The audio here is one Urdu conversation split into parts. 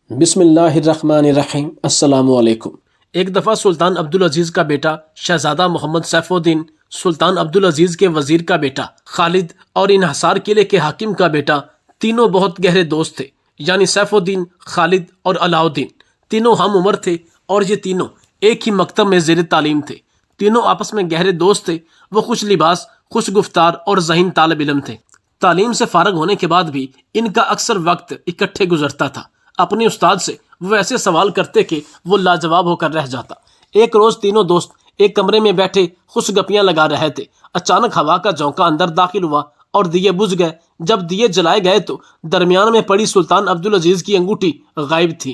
بسم اللہ الرحمن الرحیم۔ السلام علیکم۔ ایک دفعہ سلطان عبدالعزیز کا بیٹا شہزادہ محمد سیف الدین، سلطان عبدالعزیز کے وزیر کا بیٹا خالد اور انحصار قلعے کے حاکم کا بیٹا تینوں بہت گہرے دوست تھے، یعنی سیف الدین، خالد اور علاء الدین۔ تینوں ہم عمر تھے اور یہ تینوں ایک ہی مکتب میں زیر تعلیم تھے۔ تینوں آپس میں گہرے دوست تھے۔ وہ خوش لباس، خوش گفتار اور ذہین طالب علم تھے۔ تعلیم سے فارغ ہونے کے بعد بھی ان کا اکثر وقت اکٹھے گزرتا تھا۔ اپنے استاد سے وہ ایسے سوال کرتے کہ وہ لاجواب ہو کر رہ جاتا۔ ایک روز تینوں دوست ایک کمرے میں بیٹھے خوش گپیاں لگا رہے تھے۔ اچانک ہوا کا جھونکا اندر داخل ہوا اور دیے بجھ گئے۔ جب دیے جلائے گئے تو درمیان میں پڑی سلطان عبدالعزیز کی انگوٹھی غائب تھی۔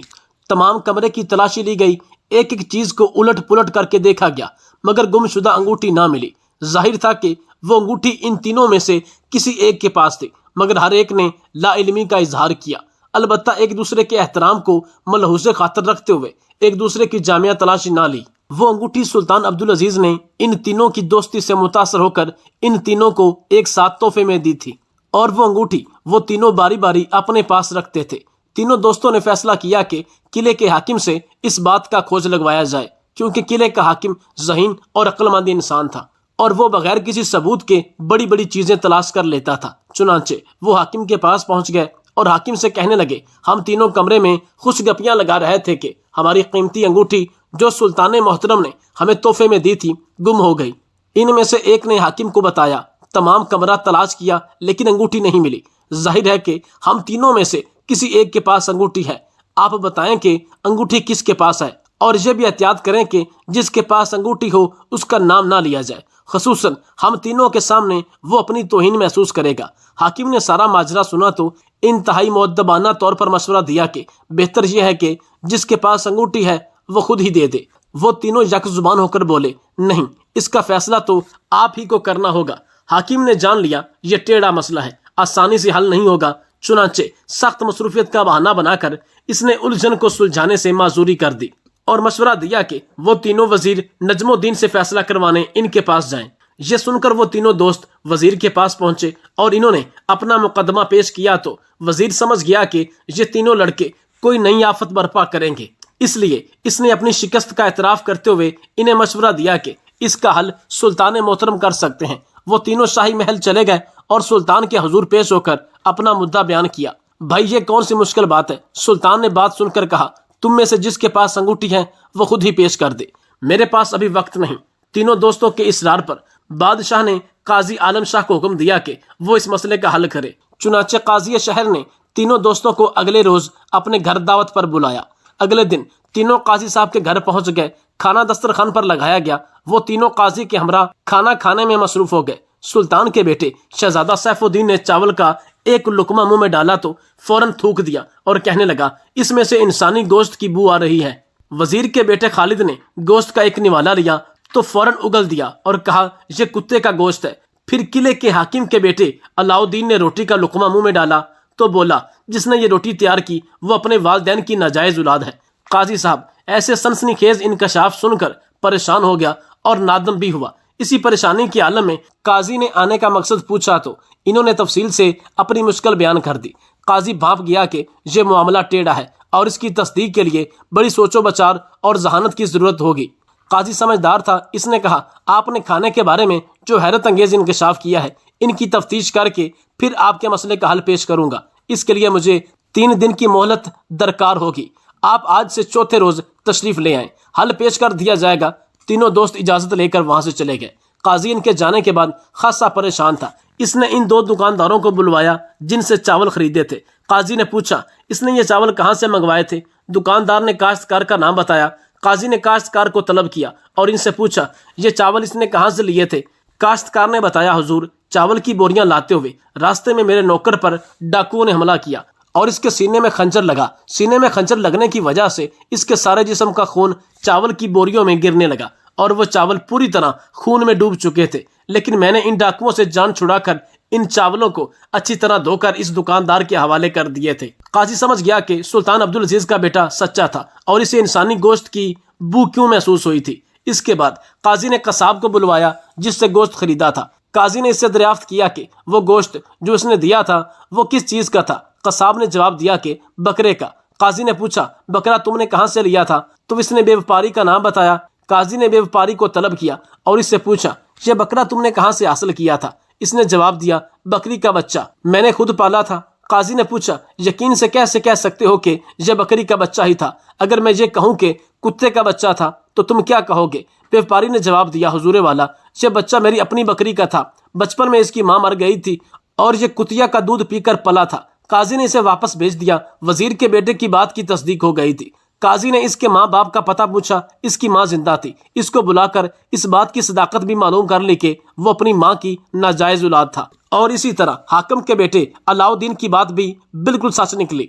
تمام کمرے کی تلاشی لی گئی، ایک ایک چیز کو الٹ پلٹ کر کے دیکھا گیا، مگر گم شدہ انگوٹھی نہ ملی۔ ظاہر تھا کہ وہ انگوٹھی ان تینوں میں سے کسی ایک کے پاس تھی، مگر ہر ایک نے لا علمی کا اظہار کیا۔ البتہ ایک دوسرے کے احترام کو ملحوظ خاطر رکھتے ہوئے ایک دوسرے کی جامعہ تلاشی نہ لی۔ وہ انگوٹھی سلطان عبدالعزیز نے ان تینوں کی دوستی سے متاثر ہو کر ان تینوں کو ایک ساتھ تحفے میں دی تھی، اور وہ انگوٹھی وہ تینوں باری باری اپنے پاس رکھتے تھے۔ تینوں دوستوں نے فیصلہ کیا کہ قلعے کے حاکم سے اس بات کا کھوج لگوایا جائے، کیونکہ قلعے کا حاکم ذہین اور عقل مند انسان تھا، اور وہ بغیر کسی ثبوت کے بڑی بڑی چیزیں تلاش کر لیتا تھا۔ چنانچہ وہ حاکم کے پاس پہنچ گئے اور حاکم سے کہنے لگے، ہم تینوں کمرے میں خوش گپیاں لگا رہے تھے کہ ہماری قیمتی انگوٹھی جو سلطان محترم نے ہمیں تحفے میں دی تھی گم ہو گئی۔ ان میں سے ایک نے حاکم کو بتایا۔ تمام کمرہ تلاش کیا لیکن انگوٹھی نہیں ملی۔ ظاہر ہے کہ ہم تینوں میں سے کسی ایک کے پاس انگوٹھی ہے۔ آپ بتائیں کہ انگوٹھی کس کے پاس ہے، اور یہ بھی احتیاط کریں کہ جس کے پاس انگوٹھی ہو اس کا نام نہ لیا جائے، خصوصاً ہم تینوں کے سامنے وہ اپنی توہین محسوس کرے گا۔ حاکم نے سارا ماجرا سنا تو انتہائی مؤدبانہ طور پر مشورہ دیا کہ بہتر یہ ہے کہ جس کے پاس انگوٹھی ہے وہ خود ہی دے دے۔ وہ تینوں یک زبان ہو کر بولے، نہیں، اس کا فیصلہ تو آپ ہی کو کرنا ہوگا۔ حاکم نے جان لیا یہ ٹیڑھا مسئلہ ہے، آسانی سے حل نہیں ہوگا۔ چنانچہ سخت مصروفیت کا بہانہ بنا کر اس نے الجھن کو سلجھانے سے معذوری کر دی اور مشورہ دیا کہ وہ تینوں وزیر نجم الدین سے فیصلہ کروانے ان کے پاس جائیں۔ یہ سن کر وہ تینوں دوست وزیر کے پاس پہنچے اور انہوں نے اپنا مقدمہ پیش کیا تو وزیر سمجھ گیا کہ یہ تینوں لڑکے کوئی نئی آفت برپا کریں گے، اس لیے اس نے اپنی شکست کا اعتراف کرتے ہوئے انہیں مشورہ دیا کہ اس کا حل سلطان محترم کر سکتے ہیں۔ وہ تینوں شاہی محل چلے گئے اور سلطان کے حضور پیش ہو کر اپنا مدعا بیان کیا۔ بھائی، یہ کون سی مشکل بات ہے؟ سلطان نے بات سن کر کہا، تم میں سے جس کے پاس انگوٹھی ہے وہ خود ہی پیش کر دے، میرے پاس ابھی وقت نہیں۔ تینوں دوستوں کے اصرار پر بادشاہ نے قاضی عالم شاہ کو حکم دیا کہ وہ اس مسئلے کا حل کرے۔ چنانچہ قاضی شہر نے تینوں دوستوں کو اگلے روز اپنے گھر دعوت پر بلایا۔ اگلے دن تینوں قاضی صاحب کے گھر پہنچ گئے۔ کھانا دسترخوان پر لگایا گیا۔ وہ تینوں قاضی کے ہمراہ کھانا کھانے میں مصروف ہو گئے۔ سلطان کے بیٹے شہزادہ سیف الدین نے چاول کا ایک لقمہ منہ میں ڈالا تو فوراً تھوک دیا اور کہنے لگا، اس میں سے انسانی گوشت کی بو آ رہی ہے۔ وزیر کے بیٹے خالد نے گوشت کا ایک نوالا لیا تو فوراً اگل دیا اور کہا، یہ کتے کا گوشت ہے۔ پھر قلعے کے حاکم کے بیٹے علاء الدین نے روٹی کا لقمہ منہ میں ڈالا تو بولا، جس نے یہ روٹی تیار کی وہ اپنے والدین کی ناجائز اولاد ہے۔ قاضی صاحب ایسے سنسنی خیز انکشاف سن کر پریشان ہو گیا اور نادم بھی ہوا۔ اسی پریشانی کے عالم میں قاضی نے آنے کا مقصد پوچھا تو انہوں نے تفصیل سے اپنی مشکل بیان کر دی۔ قاضی بھانپ گیا کہ یہ معاملہ ٹیڑھا ہے اور اس کی تصدیق کے لیے بڑی سوچ و بچار اور ذہانت کی ضرورت ہوگی۔ قاضی سمجھدار تھا، اس نے کہا، آپ نے کھانے کے بارے میں جو حیرت انگیز انکشاف کیا ہے ان کی تفتیش کر کے پھر آپ کے مسئلے کا حل پیش کروں گا۔ اس کے لیے مجھے 3 دن کی مہلت درکار ہوگی۔ آپ آج سے چوتھے روز تشریف لے آئیں، حل پیش کر دیا جائے گا۔ تینوں دوست اجازت لے کر وہاں سے چلے گئے۔ قاضی ان کے جانے کے بعد خاصا پریشان تھا۔ اس نے ان 2 دکانداروں کو بلوایا جن سے چاول خریدے تھے۔ قاضی نے پوچھا، اس نے یہ چاول کہاں سے منگوائے تھے؟ دکاندار نے کاشتکار کا نام بتایا۔ قاضی نے کاشتکار کو طلب کیا اور ان سے پوچھا، یہ چاول اس نے کہاں سے لیے تھے؟ کاشتکار نے بتایا، حضور، چاول کی بوریاں لاتے ہوئے راستے میں میرے نوکر پر ڈاکوؤں نے حملہ کیا اور اس کے سینے میں خنجر لگا۔ سینے میں خنجر لگنے کی وجہ سے اس کے سارے جسم کا خون چاول کی بوریوں میں گرنے لگا اور وہ چاول پوری طرح خون میں ڈوب چکے تھے، لیکن میں نے ان ڈاکوؤں سے جان چھڑا کر ان چاولوں کو اچھی طرح دھو کر اس دکاندار کے حوالے کر دیے تھے۔ قاضی سمجھ گیا کہ سلطان عبدالعزیز کا بیٹا سچا تھا اور اسے انسانی گوشت کی بو کیوں محسوس ہوئی تھی۔ اس کے بعد قاضی نے قصاب کو بلوایا جس سے گوشت خریدا تھا۔ قاضی نے اس سے دریافت کیا کہ وہ گوشت جو اس نے دیا تھا وہ کس چیز کا تھا۔ قصاب نے جواب دیا کہ بکرے کا۔ قاضی نے پوچھا بکرا تم نے کہاں سے لیا تھا؟ تو اس نے بے وپاری کا نام بتایا۔ قاضی نے بے وپاری کو طلب کیا اور اس سے پوچھا یہ بکرا تم نے کہاں سے حاصل کیا تھا؟ اس نے جواب دیا بکری کا بچہ میں نے خود پالا تھا۔ قاضی نے پوچھا یقین سے کیسے کہہ سکتے ہو کہ یہ بکری کا بچہ ہی تھا؟ اگر میں یہ کہوں کہ کتے کا بچہ تھا تو تم کیا کہو گے؟ بے وپاری نے جواب دیا حضور والا یہ بچہ میری اپنی بکری کا تھا، بچپن میں اس کی ماں مر گئی تھی اور یہ کتیا کا دودھ پی کر پلا تھا۔ قاضی نے اسے واپس بھیج دیا۔ وزیر کے بیٹے کی بات کی تصدیق ہو گئی تھی۔ قاضی نے اس کے ماں باپ کا پتہ پوچھا، اس کی ماں زندہ تھی۔ اس کو بلا کر اس بات کی صداقت بھی معلوم کر لی کہ وہ اپنی ماں کی ناجائز اولاد تھا، اور اسی طرح حاکم کے بیٹے علاء الدین کی بات بھی بالکل سچ نکلی۔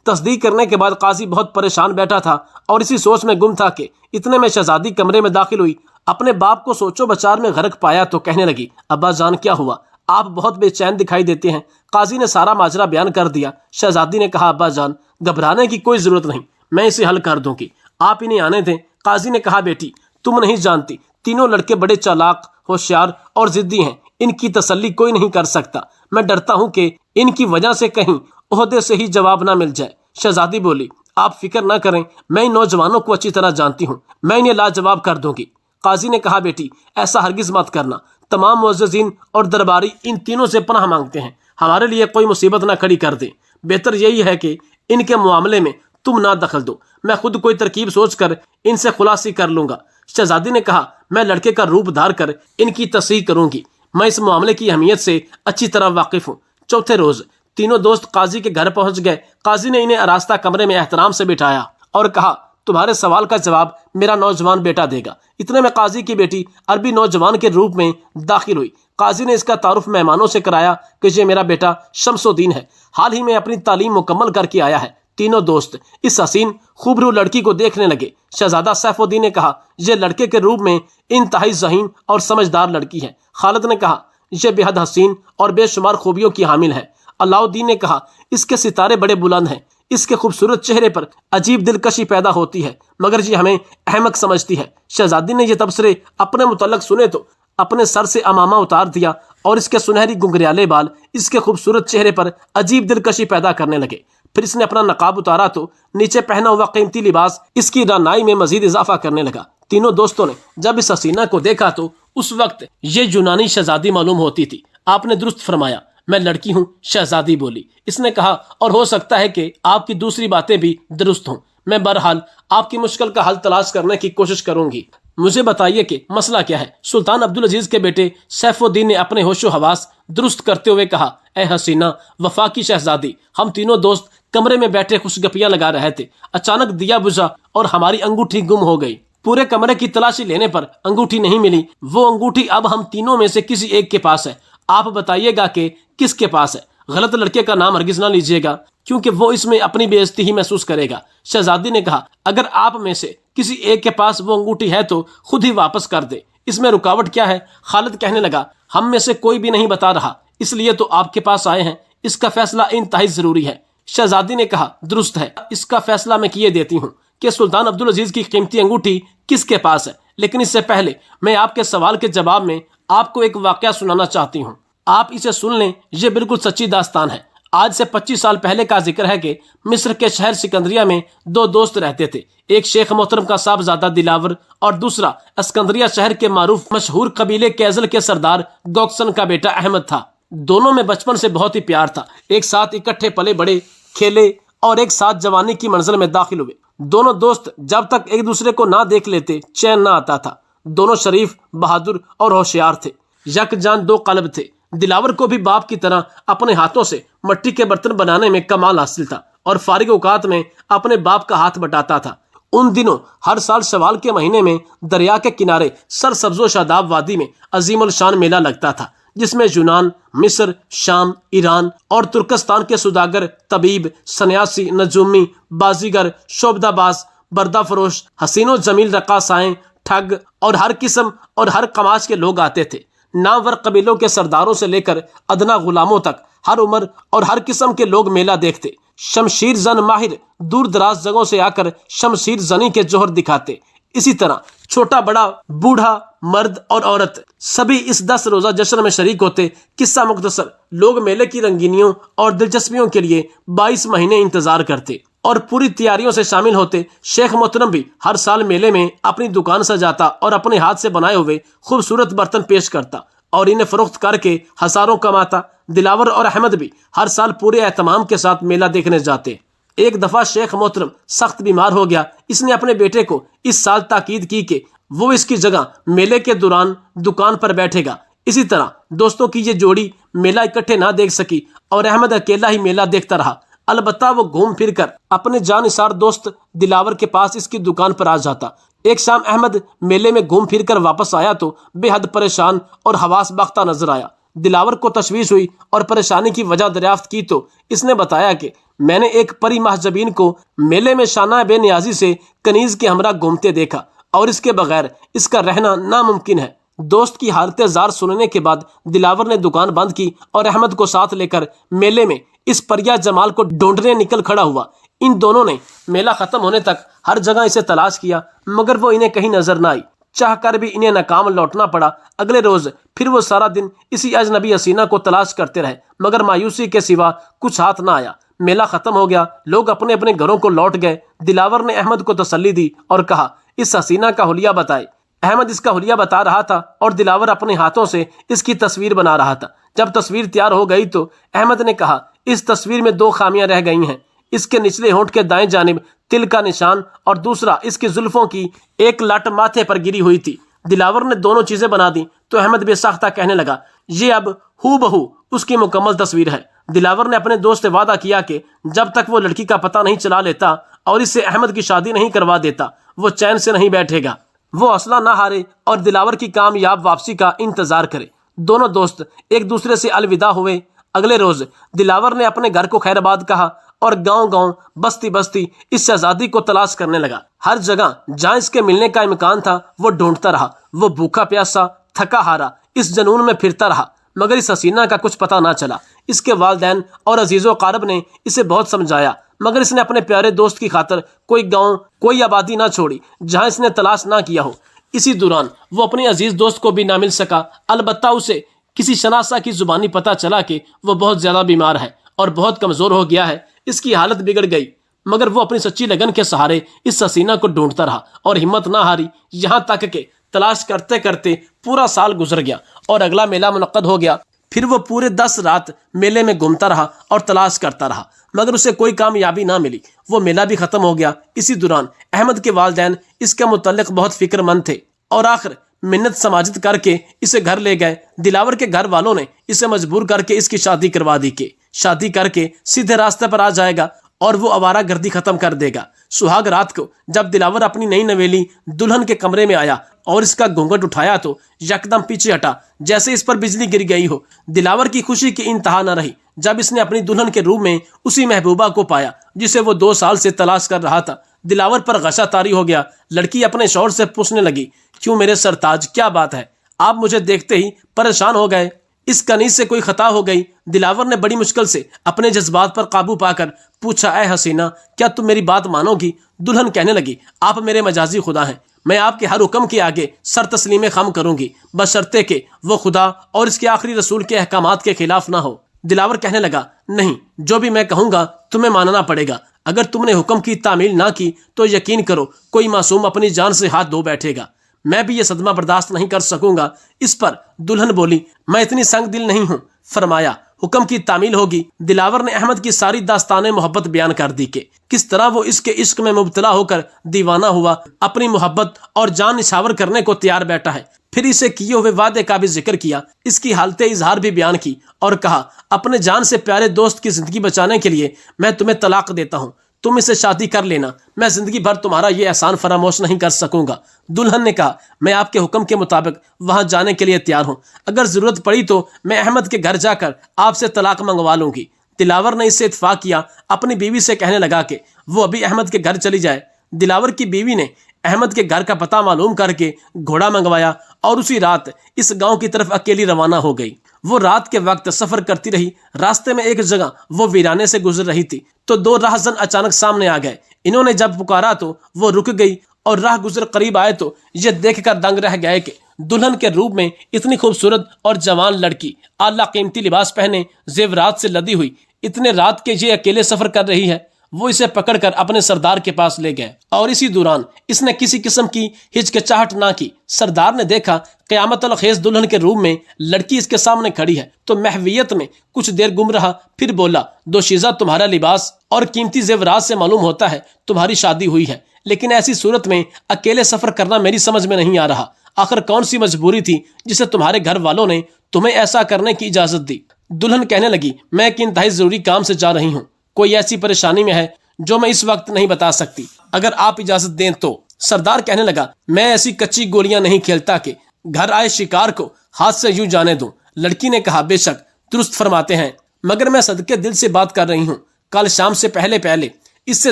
تصدیق کرنے کے بعد قاضی بہت پریشان بیٹھا تھا اور اسی سوچ میں گم تھا کہ اتنے میں شہزادی کمرے میں داخل ہوئی۔ اپنے باپ کو سوچو بچار میں غرق پایا تو کہنے لگی ابا جان کیا ہوا؟ آپ بہت بے چین دکھائی دیتے ہیں۔ قاضی نے سارا ماجرا بیان کر دیا۔ شہزادی نے کہا ابا جان گھبرانے کی کوئی ضرورت نہیں، میں اسے حل کر دوں گی، آپ انہیں آنے دیں۔ قاضی نے کہا بیٹی تم نہیں جانتی تینوں لڑکے بڑے چالاک، ہوشیار اور ضدی ہیں، ان کی تسلی کوئی نہیں کر سکتا۔ میں ڈرتا ہوں کہ ان کی وجہ سے کہیں عہدے سے ہی جواب نہ مل جائے۔ شہزادی بولی آپ فکر نہ کریں، میں ان نوجوانوں کو اچھی طرح جانتی ہوں، میں انہیں لاجواب کر دوں گی۔ قاضی نے کہا بیٹی ایسا ہرگز مت کرنا، تمام معززین اور درباری ان تینوں سے پناہ مانگتے ہیں، ہمارے لیے کوئی مصیبت نہ کھڑی کر دیں۔ بہتر یہی ہے کہ ان کے معاملے میں تم نہ دخل دو، میں خود کوئی ترکیب سوچ کر ان سے خلاصی کر لوں گا۔ شہزادی نے کہا میں لڑکے کا روپ دھار کر ان کی تصحیح کروں گی، میں اس معاملے کی اہمیت سے اچھی طرح واقف ہوں۔ چوتھے روز تینوں دوست قاضی کے گھر پہنچ گئے۔ قاضی نے انہیں آراستہ کمرے میں احترام سے بٹھایا اور کہا تمہارے سوال کا جواب میرا نوجوان بیٹا دے گا۔ اتنے میں قاضی کی بیٹی عربی نوجوان کے روپ میں داخل ہوئی۔ قاضی نے اس کا تعارف مہمانوں سے کرایا کہ یہ میرا بیٹا شمس الدین ہے، حال ہی میں اپنی تعلیم مکمل کر کے آیا ہے۔ تینوں دوست اس حسین خوبرو لڑکی کو دیکھنے لگے۔ شہزادہ سیف الدین نے کہا یہ لڑکے کے روپ میں انتہائی ذہین اور سمجھدار لڑکی ہے۔ خالد نے کہا یہ بے حد حسین اور بے شمار خوبیوں کی حامل ہے۔ علاء الدین نے کہا اس کے ستارے بڑے بلند ہیں، اس کے خوبصورت چہرے پر عجیب دلکشی پیدا ہوتی ہے، مگر یہ ہمیں احمق سمجھتی ہے۔ شہزادی نے یہ تبصرے اپنے متعلق سنے تو اپنے سر سے امامہ اتار دیا اور اس کے سنہری گنگریالے بال اس کے خوبصورت چہرے پر عجیب دلکشی پیدا کرنے لگے۔ پھر اس نے اپنا نقاب اتارا تو نیچے پہنا ہوا قیمتی لباس اس کی رعنائی میں مزید اضافہ کرنے لگا۔ تینوں دوستوں نے جب اس حسینہ کو دیکھا تو اس وقت یہ یونانی شہزادی معلوم ہوتی تھی۔ آپ نے درست فرمایا میں لڑکی ہوں، شہزادی بولی۔ اس نے کہا اور ہو سکتا ہے کہ آپ کی دوسری باتیں بھی درست ہوں، میں بہرحال آپ کی مشکل کا حل تلاش کرنے کی کوشش کروں گی۔ مجھے بتائیے کہ مسئلہ کیا ہے؟ سلطان عبدالعزیز کے بیٹے سیف الدین نے اپنے ہوش و حواس درست کرتے ہوئے کہا اے حسینہ وفا کی شہزادی، ہم تینوں دوست کمرے میں بیٹھے خوش گپیاں لگا رہے تھے، اچانک دیا بجھا اور ہماری انگوٹھی گم ہو گئی۔ پورے کمرے کی تلاشی لینے پر انگوٹھی نہیں ملی، وہ انگوٹھی اب ہم تینوں میں سے کسی ایک کے پاس ہے، آپ بتائیے گا کہ کس کے پاس ہے۔ غلط لڑکے کا نام ہرگز نہ لیجیے گا کیونکہ وہ اس میں اپنی بے عزتی ہی محسوس کرے گا۔ شہزادی نے کہا اگر آپ میں سے کسی ایک کے پاس وہ انگوٹھی ہے تو خود ہی واپس کر دے، اس میں رکاوٹ کیا ہے؟ خالد کہنے لگا ہم میں سے کوئی بھی نہیں بتا رہا، اس لیے تو آپ کے پاس آئے ہیں، اس کا فیصلہ انتہائی ضروری ہے۔ شہزادی نے کہا درست ہے، اس کا فیصلہ میں کیے دیتی ہوں کہ سلطان عبدالعزیز کی قیمتی انگوٹھی کس کے پاس ہے، لیکن اس سے پہلے میں آپ کے سوال کے جواب میں آپ کو ایک واقعہ سنانا چاہتی ہوں، آپ اسے سن لیں، یہ بالکل سچی داستان ہے۔ آج سے 25 سال پہلے کا ذکر ہے کہ مصر کے شہر سکندریہ میں دو دوست رہتے تھے، ایک شیخ محترم کا صاحبزادہ دلاور اور دوسرا اسکندریہ شہر کے معروف مشہور قبیلے کیزل کے سردار گوکسن کا بیٹا احمد تھا۔ دونوں میں بچپن سے بہت ہی پیار تھا، ایک ساتھ اکٹھے پلے بڑے، کھیلے اور ایک ساتھ جوانی کی منزل میں داخل ہوئے۔ دونوں دوست جب تک ایک دوسرے کو نہ دیکھ لیتے چین نہ آتا تھا۔ دونوں شریف، بہادر اور ہوشیار تھے، یک جان دو قلب تھے۔ دلاور کو بھی باپ کی طرح اپنے ہاتھوں سے مٹی کے برتن بنانے میں کمال حاصل تھا اور فارغ اوقات میں اپنے باپ کا ہاتھ بٹاتا تھا۔ ان دنوں ہر سال شوال کے مہینے میں دریا کے کنارے سرسبز و شاداب وادی میں عظیم الشان میلہ لگتا تھا، جس میں یونان، مصر، شام، ایران اور ترکستان کے سوداگر، طبیب، سنیاسی، نجومی، بازیگر، شعبدہ باز، بردہ فروش، حسین و جمیل رقاصائیں، ٹھگ اور ہر قسم اور ہر قماش کے لوگ آتے تھے۔ نامور قبیلوں کے سرداروں سے لے کر ادنا غلاموں تک ہر عمر اور ہر قسم کے لوگ میلہ دیکھتے۔ شمشیر زن ماہر دور دراز جگہوں سے آ کر شمشیر زنی کے جوہر دکھاتے۔ اسی طرح چھوٹا بڑا، بوڑھا، مرد اور عورت سبھی اس 10 روزہ جشن میں شریک ہوتے۔ قصہ مختصر، لوگ میلے کی رنگینیوں اور دلچسپیوں کے لیے 22 مہینے انتظار کرتے۔ اور پوری تیاریوں سے شامل ہوتے۔ شیخ محترم بھی ہر سال میلے میں اپنی دکان سجاتا اور اپنے ہاتھ سے بنائے ہوئے خوبصورت برتن پیش کرتا اور انہیں فروخت کر کے ہزاروں کماتا۔ دلاور اور احمد بھی ہر سال پورے اہتمام کے ساتھ میلہ دیکھنے جاتے۔ ایک دفعہ شیخ محترم سخت بیمار ہو گیا۔ اس نے اپنے بیٹے کو اس سال تاکید کی کہ وہ اس کی جگہ میلے کے دوران دکان پر بیٹھے گا۔ اسی طرح دوستوں کی یہ جوڑی میلہ اکٹھے نہ دیکھ سکی اور احمد اکیلا ہی میلہ دیکھتا رہا۔ البتہ وہ گھوم پھر کر اپنے جانثار دوست دلاور کے پاس اس کی دکان پر آ جاتا۔ ایک شام احمد میلے میں گھوم پھر کر واپس آیا تو بے حد پریشان اور حواس باختہ نظر آیا۔ دلاور کو تشویش ہوئی اور پریشانی کی وجہ دریافت کی تو اس نے بتایا کہ میں نے ایک پری محجبین کو میلے میں شانہ بے نیازی سے کنیز کے ہمراہ گھومتے دیکھا اور اس کے بغیر اس کا رہنا ناممکن ہے۔ دوست کی حالت زار سننے کے بعد دلاور نے دکان بند کی اور احمد کو ساتھ لے کر میلے میں اس پریا جمال کو ڈھونڈنے نکل کھڑا ہوا۔ ان دونوں نے میلہ ختم ہونے تک ہر جگہ اسے تلاش کیا مگر وہ انہیں کہیں نظر نہ آئی۔ چاہ کر بھی انہیں ناکام لوٹنا پڑا۔ اگلے روز پھر وہ سارا دن اسی اجنبی حسینہ کو تلاش کرتے رہے مگر مایوسی کے سوا کچھ ہاتھ نہ آیا۔ میلہ ختم ہو گیا، لوگ اپنے اپنے گھروں کو لوٹ گئے۔ دلاور نے احمد کو تسلی دی اور کہا اس حسینہ کا حلیہ بتائے۔ احمد اس کا حلیہ بتا رہا تھا اور دلاور اپنے ہاتھوں سے اس کی تصویر بنا رہا تھا۔ جب تصویر تیار ہو گئی تو احمد نے کہا اس تصویر میں دو خامیاں رہ گئی ہیں، اس کے نچلے ہونٹ کے دائیں جانب تل کا نشان اور دوسرا اس کی زلفوں کی ایک لٹ ماتھے پر گری ہوئی تھی۔ دلاور نے دونوں چیزیں بنا دی تو احمد بے ساختہ کہنے لگا یہ اب ہو بہو اس کی مکمل تصویر ہے۔ دلاور نے اپنے دوست سے وعدہ کیا کہ جب تک وہ لڑکی کا پتہ نہیں چلا لیتا اور اس سے احمد کی شادی نہیں کروا دیتا وہ چین سے نہیں بیٹھے گا۔ وہ حوصلہ نہ ہارے اور دلاور کی کامیاب واپسی کا انتظار کرے۔ دونوں دوست ایک دوسرے سے الوداع ہوئے۔ اگلے روز دلاور نے اپنے گھر کو خیر آباد کہا اور گاؤں گاؤں بستی بستی اس شہزادی کو تلاش کرنے لگا۔ ہر جگہ جہاں اس کے ملنے کا امکان تھا وہ ڈھونڈتا رہا۔ وہ بھوکا پیاسا تھکا ہارا اس جنون میں پھرتا رہا مگر اس حسینہ کا کچھ پتہ نہ چلا۔ اس کے والدین اور عزیز و اقارب نے اسے بہت سمجھایا مگر اس نے اپنے پیارے دوست کی خاطر کوئی گاؤں کوئی آبادی نہ چھوڑی جہاں اس نے تلاش نہ کیا ہو۔ اسی دوران وہ اپنے عزیز دوست کو بھی نہ مل سکا۔ البتہ اسے کسی شناسہ کی زبانی پتہ چلا کہ وہ بہت زیادہ بیمار ہے اور بہت کمزور ہو گیا ہے، اس کی حالت بگڑ گئی مگر وہ اپنی سچی لگن کے سہارے اس حسینہ کو ڈھونڈتا رہا اور ہمت نہ ہاری یہاں تک کہ تلاش کرتے کرتے پورا سال گزر گیا اور اگلا میلہ منعقد ہو گیا۔ پھر وہ پورے 10 رات میلے میں گھومتا رہا اور تلاش کرتا رہا مگر اسے کوئی کامیابی نہ ملی۔ وہ میلہ بھی ختم ہو گیا۔ اسی دوران احمد کے والدین اس کے متعلق بہت فکر مند تھے اور آخر منت سماجت کر کے اسے گھر لے گئے۔ دلاور کے گھر والوں نے اسے مجبور کر کے اس کی شادی کروا دی کہ شادی کر کے سیدھے راستے پر آ جائے گا اور وہ آوارہ گردی ختم کر دے گا۔ سہاگ رات کو جب دلاور اپنی نئی نویلی دلہن کے کمرے میں آیا اور اس کا گھونگھٹ اٹھایا تو یکدم پیچھے ہٹا جیسے اس پر بجلی گر گئی ہو۔ دلاور کی خوشی کی انتہا نہ رہی جب اس نے اپنی دلہن کے روم میں اسی محبوبہ کو پایا جسے وہ 2 سال سے تلاش کر رہا تھا۔ دلاور پر غصہ طاری ہو گیا۔ لڑکی اپنے شوہر سے پوچھنے لگی کیوں میرے سرتاج کیا بات ہے؟ آپ مجھے دیکھتے ہی پریشان ہو گئے، اس کنیز سے کوئی خطا ہو گئی؟ دلاور نے بڑی مشکل سے اپنے جذبات پر قابو پا کر پوچھا اے حسینہ کیا تم میری بات مانو گی؟ دلہن کہنے لگی آپ میرے مجازی خدا ہیں، میں آپ کے ہر حکم کے آگے سر تسلیم خم کروں گی بشرطے کہ وہ خدا اور اس کے آخری رسول کے احکامات کے خلاف نہ ہو۔ دلاور کہنے لگا نہیں، جو بھی میں کہوں گا تمہیں ماننا پڑے گا۔ اگر تم نے حکم کی تعمیل نہ کی تو یقین کرو کوئی معصوم اپنی جان سے ہاتھ دھو بیٹھے گا، میں بھی یہ صدمہ برداشت نہیں کر سکوں گا۔ اس پر دلہن بولی میں اتنی سنگ دل نہیں ہوں۔ فرمایا حکم کی تعمیل ہوگی۔ دلاور نے احمد کی ساری داستان محبت بیان کر دی کہ کس طرح وہ اس کے عشق میں مبتلا ہو کر دیوانہ ہوا، اپنی محبت اور جان نچھاور کرنے کو تیار بیٹھا ہے۔ پھر اسے کیے ہوئے وعدے کا بھی ذکر کیا، اس کی حالت اظہار بھی بیان کی اور کہا اپنے جان سے پیارے دوست کی زندگی بچانے کے لیے میں تمہیں طلاق دیتا ہوں، تم اسے شادی کر لینا، میں زندگی بھر تمہارا یہ احسان فراموش نہیں کر سکوں گا۔ دلہن نے کہا میں آپ کے حکم کے مطابق وہاں جانے کے لیے تیار ہوں، اگر ضرورت پڑی تو میں احمد کے گھر جا کر آپ سے طلاق منگوا لوں گی۔ دلاور نے اس سے اتفاق کیا، اپنی بیوی سے کہنے لگا کہ وہ ابھی احمد کے گھر چلی جائے۔ دلاور کی بیوی نے احمد کے گھر کا پتہ معلوم کر کے گھوڑا منگوایا اور اسی رات اس گاؤں کی طرف اکیلی روانہ ہو گئی۔ وہ رات کے وقت سفر کرتی رہی۔ راستے میں ایک جگہ وہ ویرانے سے گزر رہی تھی تو 2 راہزن اچانک سامنے آ گئے۔ انہوں نے جب پکارا تو وہ رک گئی اور راہ گزر قریب آئے تو یہ دیکھ کر دنگ رہ گئے کہ دلہن کے روپ میں اتنی خوبصورت اور جوان لڑکی اعلیٰ قیمتی لباس پہنے زیورات سے لدی ہوئی اتنے رات کے یہ اکیلے سفر کر رہی ہے۔ وہ اسے پکڑ کر اپنے سردار کے پاس لے گئے اور اسی دوران اس نے کسی قسم کی ہچکچاہٹ نہ کی۔ سردار نے دیکھا قیامت الخیز دلہن کے روم میں لڑکی اس کے سامنے کھڑی ہے تو محویت میں کچھ دیر گم رہا، پھر بولا، دوشیزہ تمہارا لباس اور قیمتی زیورات سے معلوم ہوتا ہے تمہاری شادی ہوئی ہے، لیکن ایسی صورت میں اکیلے سفر کرنا میری سمجھ میں نہیں آ رہا۔ آخر کون سی مجبوری تھی جسے تمہارے گھر والوں نے تمہیں ایسا کرنے کی اجازت دی؟ دلہن کہنے لگی، میں ایک انتہائی ضروری کام سے جا رہی ہوں، کوئی ایسی پریشانی میں ہے جو میں اس وقت نہیں بتا سکتی، اگر آپ اجازت دیں تو۔ سردار کہنے لگا، میں ایسی کچی گولیاں نہیں کھیلتا کہ گھر آئے شکار کو ہاتھ سے یوں جانے دوں۔ لڑکی نے کہا، بے شک درست فرماتے ہیں، مگر میں صدقے دل سے بات کر رہی ہوں، کل شام سے پہلے اس سے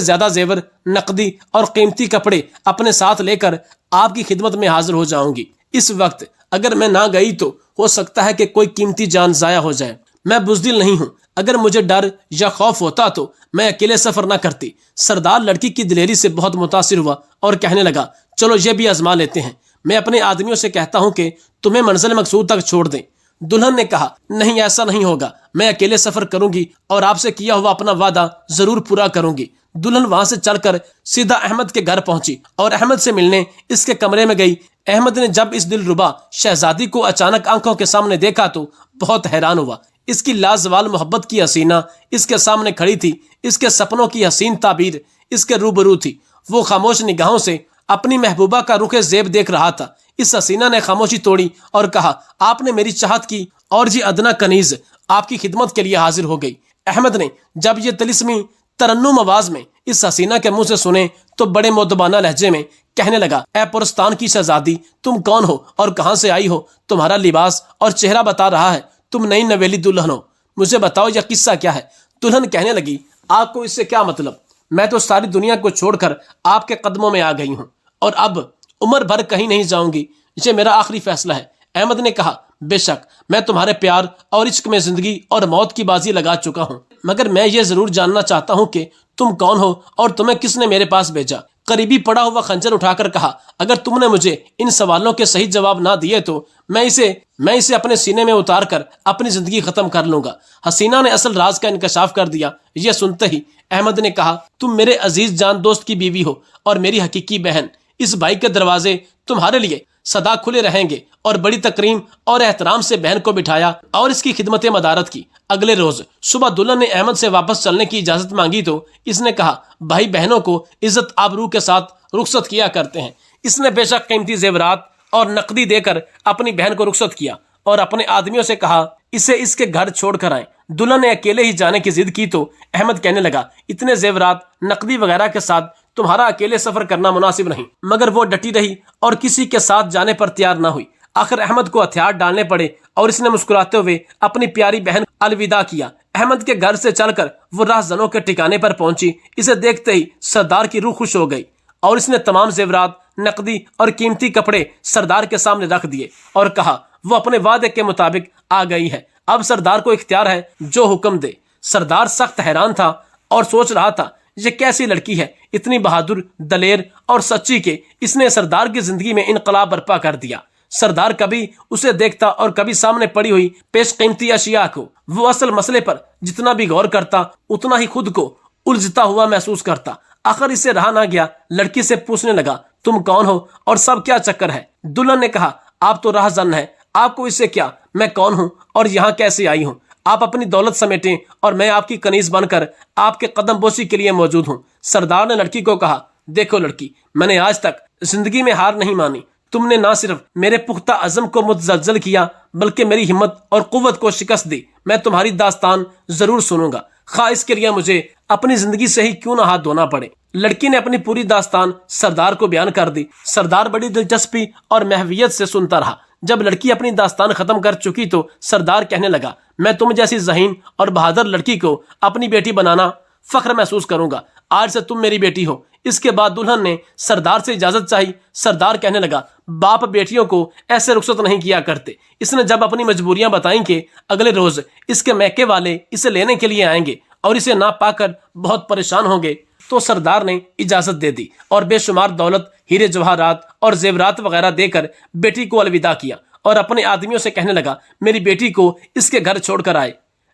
زیادہ زیور، نقدی اور قیمتی کپڑے اپنے ساتھ لے کر آپ کی خدمت میں حاضر ہو جاؤں گی۔ اس وقت اگر میں نہ گئی تو ہو سکتا ہے کہ کوئی قیمتی جان ضائع ہو جائے۔ میں بزدل نہیں ہوں، اگر مجھے ڈر یا خوف ہوتا تو میں اکیلے سفر نہ کرتی۔ سردار لڑکی کی دلیری سے بہت متاثر ہوا اور کہنے لگا، چلو یہ بھی آزما لیتے ہیں، میں اپنے آدمیوں سے کہتا ہوں کہ تمہیں منزل مقصود تک چھوڑ دیں۔ دلہن نے کہا، نہیں ایسا نہیں ہوگا، میں اکیلے سفر کروں گی اور آپ سے کیا ہوا اپنا وعدہ ضرور پورا کروں گی۔ دلہن وہاں سے چل کر سیدھا احمد کے گھر پہنچی اور احمد سے ملنے اس کے کمرے میں گئی۔ احمد نے جب اس دلربا شہزادی کو اچانک آنکھوں کے سامنے دیکھا تو بہت حیران ہوا۔ اس کی لازوال محبت کی حسینہ اس کے سامنے کھڑی تھی، اس کے سپنوں کی حسین تعبیر اس کے روبرو تھی۔ وہ خاموش نگاہوں سے اپنی محبوبہ کا رخ زیب دیکھ رہا تھا۔ اس حسینہ نے خاموشی توڑی اور کہا، آپ نے میری چاہت کی اور جی ادنا کنیز آپ کی خدمت کے لیے حاضر ہو گئی۔ احمد نے جب یہ طلسمی ترنم آواز میں اس حسینہ کے منہ سے سنے تو بڑے مؤدبانہ لہجے میں کہنے لگا، اے پرستان کی شہزادی، تم کون ہو اور کہاں سے آئی ہو؟ تمہارا لباس اور چہرہ بتا رہا ہے تم نئی نویلی دلہن ہو، مجھے بتاؤ یہ قصہ کیا ہے؟ دلہن کہنے لگی، آپ کو اس سے کیا مطلب؟ میں تو ساری دنیا کو چھوڑ کر آپ کے قدموں میں آ گئی ہوں اور اب عمر بھر کہیں نہیں جاؤں گی، یہ میرا آخری فیصلہ ہے۔ احمد نے کہا، بے شک میں تمہارے پیار اور عشق میں زندگی اور موت کی بازی لگا چکا ہوں، مگر میں یہ ضرور جاننا چاہتا ہوں کہ تم کون ہو اور تمہیں کس نے میرے پاس بھیجا؟ قریبی پڑا ہوا خنجر اٹھا کر کہا، اگر تم نے مجھے ان سوالوں کے صحیح جواب نہ دیے تو میں اسے اپنے سینے میں اتار کر اپنی زندگی ختم کر لوں گا۔ حسینہ نے اصل راز کا انکشاف کر دیا۔ یہ سنتے ہی احمد نے کہا، تم میرے عزیز جان دوست کی بیوی ہو اور میری حقیقی بہن، اس بھائی کے دروازے تمہارے لیے سدا کھلے رہیں گے۔ اور بڑی تکریم اور احترام سے بہن کو بٹھایا اور اس کی خدمت مدارت کی۔ اگلے روز صبح دلہن نے احمد سے واپس چلنے کی اجازت مانگی تو اس نے کہا، بھائی بہنوں کو عزت آبرو کے ساتھ رخصت کیا کرتے ہیں۔ اس نے بے شک قیمتی زیورات اور نقدی دے کر اپنی بہن کو رخصت کیا اور اپنے آدمیوں سے کہا اسے اس کے گھر چھوڑ کر آئیں۔ دلہن نے اکیلے ہی جانے کی ضد کی تو احمد کہنے لگا، اتنے زیورات نقدی وغیرہ کے ساتھ تمہارا اکیلے سفر کرنا مناسب نہیں، مگر وہ ڈٹی رہی اور کسی کے ساتھ جانے پر تیار نہ ہوئی۔ آخر احمد کو ہتھیار ڈالنے پڑے اور اس نے مسکراتے ہوئے اپنی پیاری بہن الوداع کیا۔ احمد کے گھر سے چل کر وہ راہ زنوں کے ٹھکانے پر پہنچی۔ اسے دیکھتے ہی سردار کی روح خوش ہو گئی اور اس نے تمام زیورات، نقدی اور قیمتی کپڑے سردار کے سامنے رکھ دیے اور کہا، وہ اپنے وعدے کے مطابق آ گئی ہے، اب سردار کو اختیار ہے جو حکم دے۔ سردار سخت حیران تھا اور سوچ رہا تھا، یہ کیسی لڑکی ہے، اتنی بہادر، دلیر اور سچی کہ اس نے سردار کی زندگی میں انقلاب برپا کر دیا۔ سردار کبھی اسے دیکھتا اور کبھی سامنے پڑی ہوئی پیش قیمتی اشیاء کو۔ وہ اصل مسئلے پر جتنا بھی غور کرتا اتنا ہی خود کو الجھتا ہوا محسوس کرتا۔ آخر اسے رہا نہ گیا، لڑکی سے پوچھنے لگا، تم کون ہو اور سب کیا چکر ہے؟ دلہن نے کہا، آپ تو راہ زن ہیں، آپ کو اس سے کیا؟ میں کون ہوں اور یہاں کیسے آئی ہوں؟ آپ اپنی دولت سمیٹیں اور میں آپ کی کنیز بن کر آپ کے قدم بوسی کے لیے موجود ہوں۔ سردار نے لڑکی کو کہا، دیکھو لڑکی، میں نے آج تک زندگی میں ہار نہیں مانی۔ تم نے نہ صرف میرے پختہ عزم کو متزلزل کیا بلکہ میری ہمت اور قوت کو شکست دی۔ میں تمہاری داستان ضرور سنوں گا، خواہ اس کے لیے مجھے اپنی زندگی سے ہی کیوں نہ ہاتھ دھونا پڑے۔ لڑکی نے اپنی پوری داستان سردار کو بیان کر دی۔ سردار بڑی دلچسپی اور محویت سے سنتا رہا۔ جب لڑکی اپنی داستان ختم کر چکی تو سردار کہنے لگا، میں تم جیسی ذہین اور بہادر لڑکی کو اپنی بیٹی بنانا فخر محسوس کروں گا۔ آج سے تم میری بیٹی ہو۔ اس کے بعد دلہن نے سردار سے اجازت چاہی۔ سردار کہنے لگا، باپ بیٹیوں کو ایسے رخصت نہیں کیا کرتے۔ اس نے جب اپنی مجبوریاں بتائیں کہ اگلے روز اس کے میکے والے اسے لینے کے لیے آئیں گے اور اسے نہ پا کر بہت پریشان ہوں گے تو سردار نے اجازت دے دی اور بے شمار دولت، ہیرے جواہرات اور زیورات وغیرہ دے کر بیٹی کو الوداع کیا اور اپنے آدمیوں سے کہنے لگا، میری بیٹی کو اس کے گھر چھوڑ کر آئے۔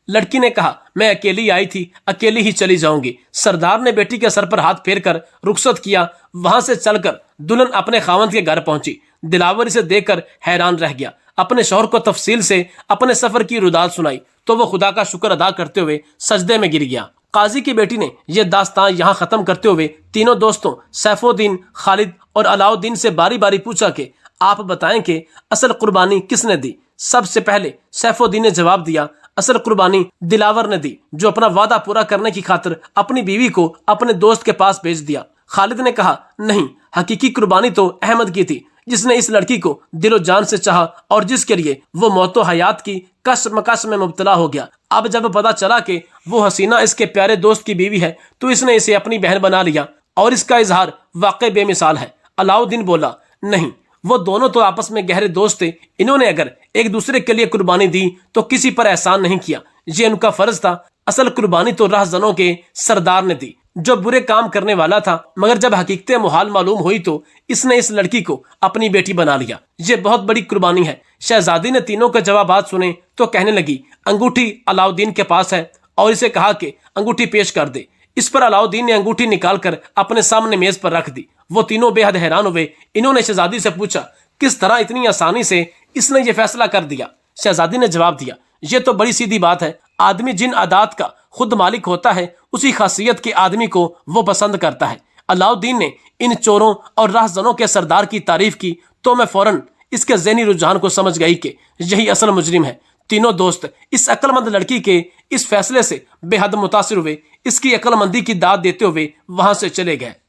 لڑکی نے کہا میں اکیلی آئی تھی، اکیلی ہی چلی جاؤں گی۔ سردار نے بیٹی کے سر پر ہاتھ پھیر کر رخصت کیا۔ وہاں سے چل کر دلہن اپنے خاوند کے گھر پہنچی۔ دلاور اسے دیکھ کر حیران رہ گیا۔ اپنے شوہر کو تفصیل سے اپنے سفر کی روداد سنائی تو وہ خدا کا شکر ادا کرتے ہوئے سجدے میں گر گیا۔ قاضی کی بیٹی نے یہ داستان یہاں ختم کرتے ہوئے تینوں دوستوں سیف الدین، خالد اور علاؤ الدین سے باری باری پوچھا کہ آپ بتائیں کہ اصل قربانی کس نے دی؟ سب سے پہلے سیف الدین نے جواب دیا اصل قربانی دلاور نے دی، جو اپنا وعدہ پورا کرنے کی خاطر اپنی بیوی کو اپنے دوست کے پاس بھیج دیا۔ خالد نے کہا نہیں، حقیقی قربانی تو احمد کی تھی، جس نے اس لڑکی کو دل و جان سے چاہا اور جس کے لیے وہ موت و حیات کی کش مکش میں مبتلا ہو گیا۔ اب جب پتا چلا کہ وہ حسینہ اس کے پیارے دوست کی بیوی ہے تو اس نے اسے اپنی بہن بنا لیا اور اس کا اظہار واقعی بے مثال ہے۔ علاؤ الدین بولا نہیں، وہ دونوں تو آپس میں گہرے دوست تھے، انہوں نے اگر ایک دوسرے کے لیے قربانی دی تو کسی پر احسان نہیں کیا، یہ ان کا فرض تھا۔ اصل قربانی تو راہزنوں کے سردار نے دی، جو برے کام کرنے والا تھا، مگر جب حقیقت محال معلوم ہوئی تو اس نے اس لڑکی کو اپنی بیٹی بنا لیا۔ یہ بہت بڑی قربانی ہے۔ شہزادی نے تینوں کے جوابات سنے تو کہنے لگی انگوٹھی علاؤ الدین کے پاس ہے اور اسے کہا کہ انگوٹھی پیش کر دے۔ اس پر علاؤ الدین نے انگوٹھی نکال کر اپنے سامنے میز پر رکھ دی۔ وہ تینوں بے حد حیران ہوئے۔ انہوں نے شہزادی سے پوچھا کس طرح اتنی آسانی سے اس نے یہ فیصلہ کر دیا؟ شہزادی نے جواب دیا یہ تو بڑی سیدھی بات ہے، آدمی جن عادات کا خود مالک ہوتا ہے اسی خاصیت کے آدمی کو وہ پسند کرتا ہے۔ علاؤ الدین نے ان چوروں اور راہزنوں کے سردار کی تعریف کی تو میں فوراً اس کے ذہنی رجحان کو سمجھ گئی کہ یہی اصل مجرم ہے۔ تینوں دوست اس عقل مند لڑکی کے اس فیصلے سے بے حد متاثر ہوئے، اس کی عقل مندی کی داد دیتے ہوئے وہاں سے چلے گئے۔